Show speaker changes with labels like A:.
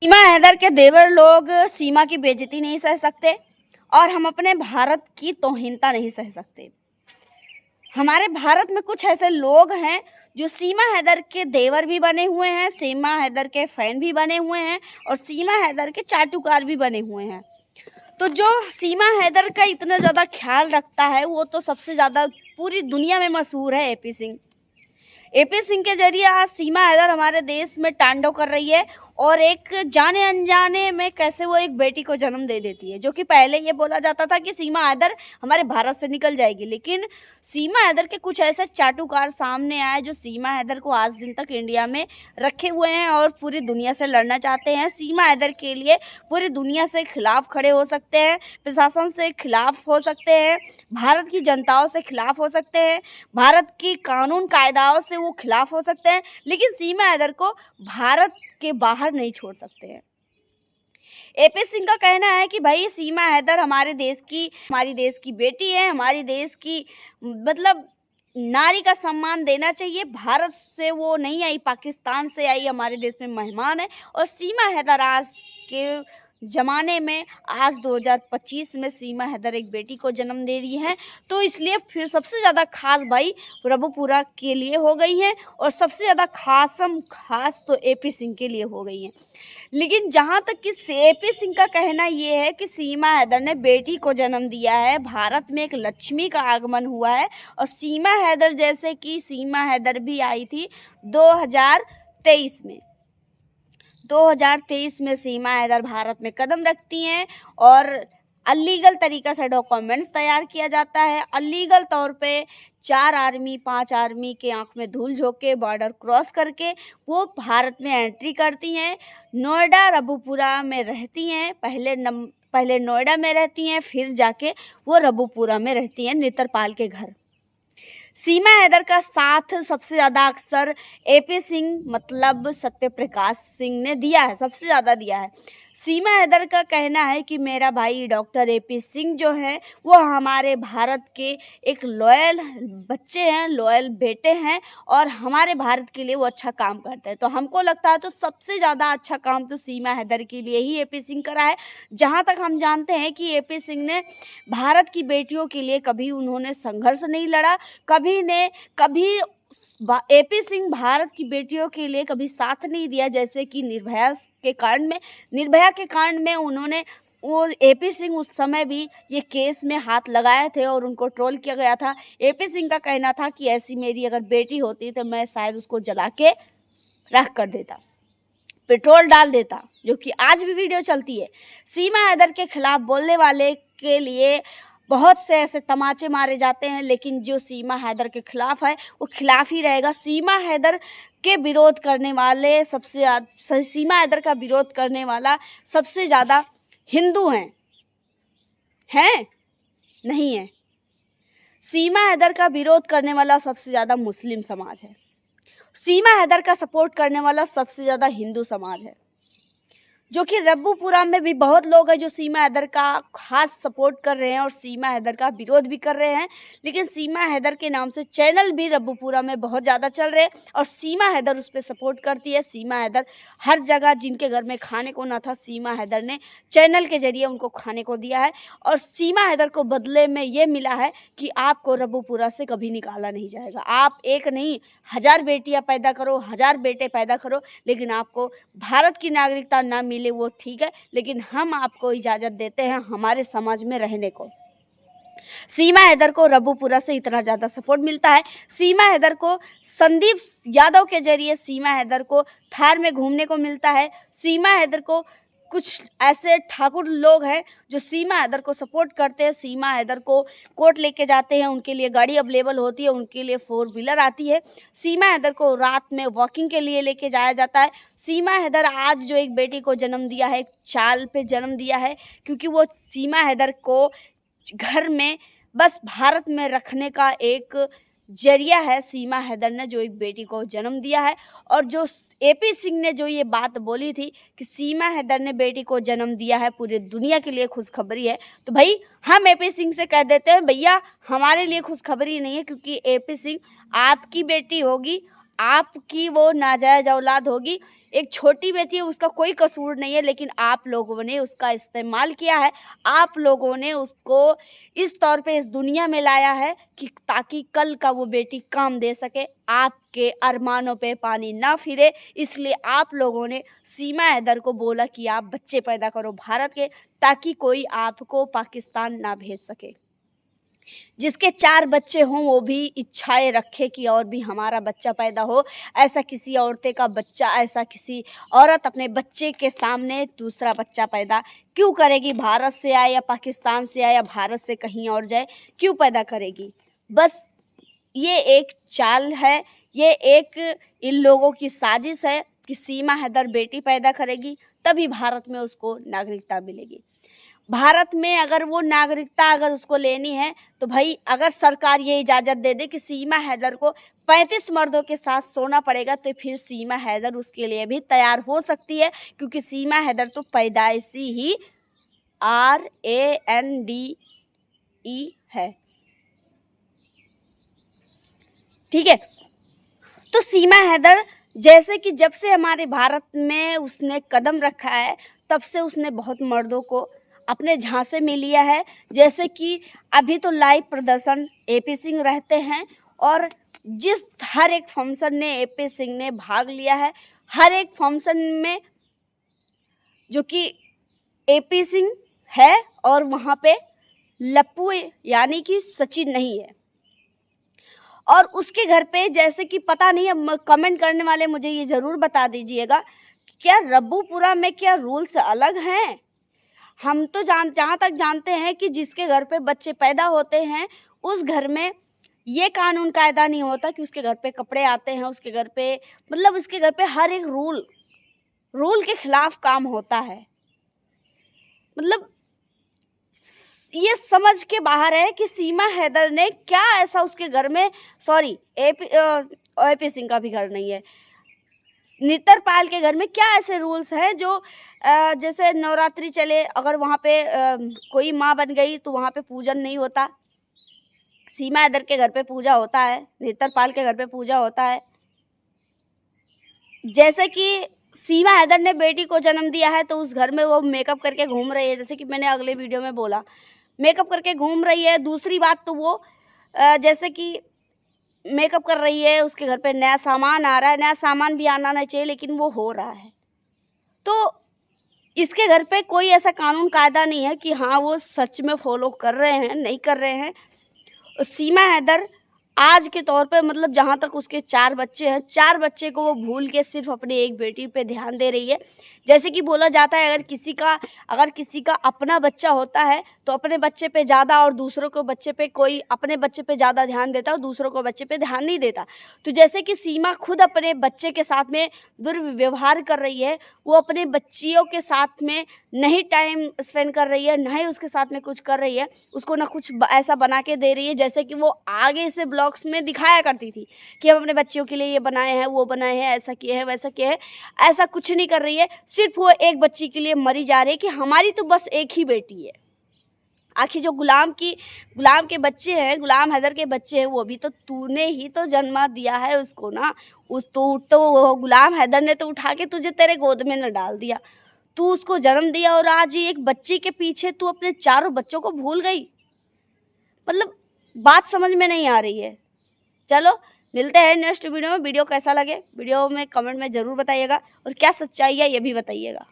A: सीमा हैदर के देवर लोग सीमा की बेइज्जती नहीं सह सकते और हम अपने भारत की तौहीनता नहीं सह सकते। हमारे भारत में कुछ ऐसे लोग हैं जो सीमा हैदर के देवर भी बने हुए हैं, सीमा हैदर के फैन भी बने हुए हैं और सीमा हैदर के चाटुकार भी बने हुए हैं। तो जो सीमा हैदर का इतना ज़्यादा ख्याल रखता है वो तो सबसे ज़्यादा पूरी दुनिया में मशहूर है एपी सिंह। एपी सिंह के जरिए आज सीमा हैदर हमारे देश में तांडव कर रही है और एक जाने अनजाने में कैसे वो एक बेटी को जन्म दे देती है, जो कि पहले ये बोला जाता था कि सीमा हैदर हमारे भारत से निकल जाएगी। लेकिन सीमा हैदर के कुछ ऐसे चाटुकार सामने आए जो सीमा हैदर को आज दिन तक इंडिया में रखे हुए हैं और पूरी दुनिया से लड़ना चाहते हैं। सीमा हैदर के लिए पूरी दुनिया से खिलाफ खड़े हो सकते हैं, प्रशासन से खिलाफ हो सकते हैं, भारत की जनताओं से खिलाफ हो सकते हैं, भारत की कानून कायदाओं से वो खिलाफ हो सकते हैं, लेकिन सीमा हैदर को भारत के बाहर नहीं छोड़ सकते हैं। एपी सिंह का कहना है कि भाई सीमा हैदर हमारी देश की बेटी है, हमारी देश की मतलब नारी का सम्मान देना चाहिए। भारत से वो नहीं आई, पाकिस्तान से आई, हमारे देश में मेहमान है। और सीमा हैदर आज के ज़माने में आज 2025 में सीमा हैदर एक बेटी को जन्म दे रही है, तो इसलिए फिर सबसे ज़्यादा खास भाई प्रभुपुरा के लिए हो गई है और सबसे ज़्यादा खास तो एपी सिंह के लिए हो गई है। लेकिन जहाँ तक कि एपी सिंह का कहना ये है कि सीमा हैदर ने बेटी को जन्म दिया है, भारत में एक लक्ष्मी का आगमन हुआ है और सीमा हैदर जैसे कि सीमा हैदर भी आई थी 2023 में। 2023 में सीमा हैदर भारत में कदम रखती हैं और अलीगल तरीक़ा से डॉक्यूमेंट्स तैयार किया जाता है। अलीगल तौर पे 4 आर्मी 5 आर्मी के आँख में धूल झोंक के बॉर्डर क्रॉस करके वो भारत में एंट्री करती हैं। नोएडा रबुपुरा में रहती हैं, पहले नोएडा में रहती हैं, फिर जाके वो रबुपुरा में रहती हैं नेत्रपाल के घर। सीमा हैदर का साथ सबसे ज़्यादा अक्सर एपी सिंह मतलब सत्यप्रकाश सिंह ने दिया है, सबसे ज़्यादा दिया है। सीमा हैदर का कहना है कि मेरा भाई डॉक्टर एपी सिंह जो है वो हमारे भारत के एक लॉयल बच्चे हैं, लॉयल बेटे हैं और हमारे भारत के लिए वो अच्छा काम करते हैं। तो हमको लगता है तो सबसे ज़्यादा अच्छा काम तो सीमा हैदर के लिए ही एपी सिंह करा है। जहाँ तक हम जानते हैं कि एपी सिंह ने भारत की बेटियों के लिए कभी उन्होंने संघर्ष नहीं लड़ा, कभी एपी सिंह भारत की बेटियों के लिए कभी साथ नहीं दिया। जैसे कि निर्भया के कांड में उन्होंने वो एपी सिंह उस समय भी ये केस में हाथ लगाए थे और उनको ट्रोल किया गया था। एपी सिंह का कहना था कि ऐसी मेरी अगर बेटी होती तो मैं शायद उसको जला के राख कर देता, पेट्रोल डाल देता, जो कि आज भी वीडियो चलती है। सीमा हैदर के खिलाफ बोलने वाले के लिए बहुत से ऐसे तमाचे मारे जाते हैं, लेकिन जो सीमा हैदर के खिलाफ है वो खिलाफ ही रहेगा। सीमा हैदर के विरोध करने वाले सीमा हैदर का विरोध करने वाला सबसे ज़्यादा हिंदू हैं नहीं है। सीमा हैदर का विरोध करने वाला सबसे ज़्यादा मुस्लिम समाज है। सीमा हैदर का सपोर्ट करने वाला सबसे ज़्यादा हिंदू समाज है, जो कि रब्बूपुरा में भी बहुत लोग हैं जो सीमा हैदर का खास सपोर्ट कर रहे हैं और सीमा हैदर का विरोध भी कर रहे हैं। लेकिन सीमा हैदर के नाम से चैनल भी रब्बूपुरा में बहुत ज़्यादा चल रहे हैं और सीमा हैदर उस पर सपोर्ट करती है। सीमा हैदर हर जगह जिनके घर में खाने को ना था, सीमा हैदर ने चैनल के जरिए उनको खाने को दिया है और सीमा हैदर को बदले में ये मिला है कि आपको रब्बूपुरा से कभी निकाला नहीं जाएगा। आप एक नहीं 1000 बेटियाँ पैदा करो, 1000 बेटे पैदा करो, लेकिन आपको भारत की नागरिकता ना मिले वो ठीक है, लेकिन हम आपको इजाज़त देते हैं हमारे समाज में रहने को। सीमा हैदर को रब्बूपुरा से इतना ज़्यादा सपोर्ट मिलता है। सीमा हैदर को संदीप यादव के जरिए सीमा हैदर को थार में घूमने को मिलता है। सीमा हैदर को कुछ ऐसे ठाकुर लोग हैं जो सीमा हैदर को सपोर्ट करते हैं, सीमा हैदर को कोर्ट लेके जाते हैं, उनके लिए गाड़ी अवेलेबल होती है, उनके लिए 4 व्हीलर आती है। सीमा हैदर को रात में वॉकिंग के लिए लेके जाया जाता है। सीमा हैदर आज जो एक बेटी को जन्म दिया है, एक चाल पे जन्म दिया है, क्योंकि वो सीमा हैदर को घर में बस भारत में रखने का एक जरिया है। सीमा हैदर ने जो एक बेटी को जन्म दिया है और जो एपी सिंह ने जो ये बात बोली थी कि सीमा हैदर ने बेटी को जन्म दिया है, पूरी दुनिया के लिए खुशखबरी है। तो भाई हम एपी सिंह से कह देते हैं भैया हमारे लिए खुशखबरी नहीं है, क्योंकि एपी सिंह आपकी बेटी होगी, आपकी वो नाजायज़ औलाद होगी। एक छोटी बेटी है, उसका कोई कसूर नहीं है, लेकिन आप लोगों ने उसका इस्तेमाल किया है। आप लोगों ने उसको इस तौर पे इस दुनिया में लाया है कि ताकि कल का वो बेटी काम दे सके, आपके अरमानों पे पानी ना फिरे। इसलिए आप लोगों ने सीमा हैदर को बोला कि आप बच्चे पैदा करो भारत के, ताकि कोई आपको पाकिस्तान ना भेज सके। जिसके 4 बच्चे हों वो भी इच्छाएं रखे कि और भी हमारा बच्चा पैदा हो। ऐसा किसी औरतें का बच्चा, ऐसा किसी औरत अपने बच्चे के सामने दूसरा बच्चा पैदा क्यों करेगी? भारत से आए या पाकिस्तान से आए या भारत से कहीं और जाए, क्यों पैदा करेगी? बस ये एक चाल है, ये एक इन लोगों की साजिश है कि सीमा हैदर बेटी पैदा करेगी तभी भारत में उसको नागरिकता मिलेगी। भारत में अगर वो नागरिकता अगर उसको लेनी है तो भाई अगर सरकार ये इजाज़त दे दे कि सीमा हैदर को 35 मर्दों के साथ सोना पड़ेगा, तो फिर सीमा हैदर उसके लिए भी तैयार हो सकती है, क्योंकि सीमा हैदर तो पैदाइशी ही RANDE है। ठीक है, तो सीमा हैदर जैसे कि जब से हमारे भारत में उसने कदम रखा है, तब से उसने बहुत मर्दों को अपने झांसे में लिया है। जैसे कि अभी तो लाइव प्रदर्शन AP सिंह रहते हैं, और जिस हर एक फंक्शन में AP सिंह ने भाग लिया है, हर एक फंक्शन में जो कि AP सिंह है और वहाँ पे लप्पू यानी कि सचिन नहीं है। और उसके घर पे जैसे कि पता नहीं है, कमेंट करने वाले मुझे ये ज़रूर बता दीजिएगा, क्या रब्बूपुरा में क्या रूल्स अलग हैं? हम तो जहाँ तक जानते हैं कि जिसके घर पे बच्चे पैदा होते हैं उस घर में ये कानून कायदा नहीं होता कि उसके घर पे कपड़े आते हैं, उसके घर पे मतलब उसके घर पे हर एक रूल के खिलाफ काम होता है। मतलब ये समझ के बाहर है कि सीमा हैदर ने क्या ऐसा उसके घर में, सॉरी AP सिंह का भी घर नहीं है, नेत्रपाल के घर में क्या ऐसे रूल्स हैं जो जैसे नवरात्रि चले, अगर वहाँ पे कोई माँ बन गई तो वहाँ पे पूजन नहीं होता। सीमा हैदर के घर पे पूजा होता है, नेत्रपाल के घर पे पूजा होता है। जैसे कि सीमा हैदर ने बेटी को जन्म दिया है तो उस घर में वो मेकअप करके घूम रही है, जैसे कि मैंने अगले वीडियो में बोला, मेकअप करके घूम रही है। दूसरी बात तो वो जैसे कि मेकअप कर रही है, उसके घर पे नया सामान आ रहा है, नया सामान भी आना नहीं चाहिए लेकिन वो हो रहा है। तो इसके घर पे कोई ऐसा कानून कायदा नहीं है कि हाँ वो सच में फॉलो कर रहे हैं, नहीं कर रहे हैं। सीमा हैदर आज के तौर पे मतलब जहाँ तक उसके 4 बच्चे हैं, 4 बच्चे को वो भूल के सिर्फ अपनी एक बेटी पे ध्यान दे रही है। जैसे कि बोला जाता है अगर किसी का अपना बच्चा होता है तो अपने बच्चे पे ज़्यादा और दूसरों को बच्चे पे कोई अपने बच्चे पे ज़्यादा ध्यान देता है और दूसरों को बच्चे पे ध्यान नहीं देता। तो जैसे कि सीमा खुद अपने बच्चे के साथ में दुर्व्यवहार कर रही है, वो अपने बच्चियों के साथ में नहीं टाइम स्पेंड कर रही है, ना ही उसके साथ में कुछ कर रही है, उसको ना कुछ ऐसा बना के दे रही है जैसे कि वो आगे से ब्लॉग्स में दिखाया करती थी कि हम अपने बच्चियों के लिए ये बनाए हैं, वो बनाए हैं, ऐसा किए हैं, वैसा किए हैं। ऐसा कुछ नहीं कर रही है, सिर्फ वो एक बच्ची के लिए मरी जा रही है कि हमारी तो बस एक ही बेटी है। आखिर जो गुलाम के बच्चे हैं, गुलाम हैदर के बच्चे हैं, वो भी तो तूने ही तो जन्म दिया है उसको ना। तो गुलाम हैदर ने तो उठा के तुझे तेरे गोद में न डाल दिया, तू उसको जन्म दिया और आज एक बच्ची के पीछे तू अपने 4 बच्चों को भूल गई। मतलब बात समझ में नहीं आ रही है। चलो मिलते हैं नेक्स्ट वीडियो में। वीडियो कैसा लगे वीडियो में कमेंट में ज़रूर बताइएगा, और क्या सच्चाई है ये भी बताइएगा।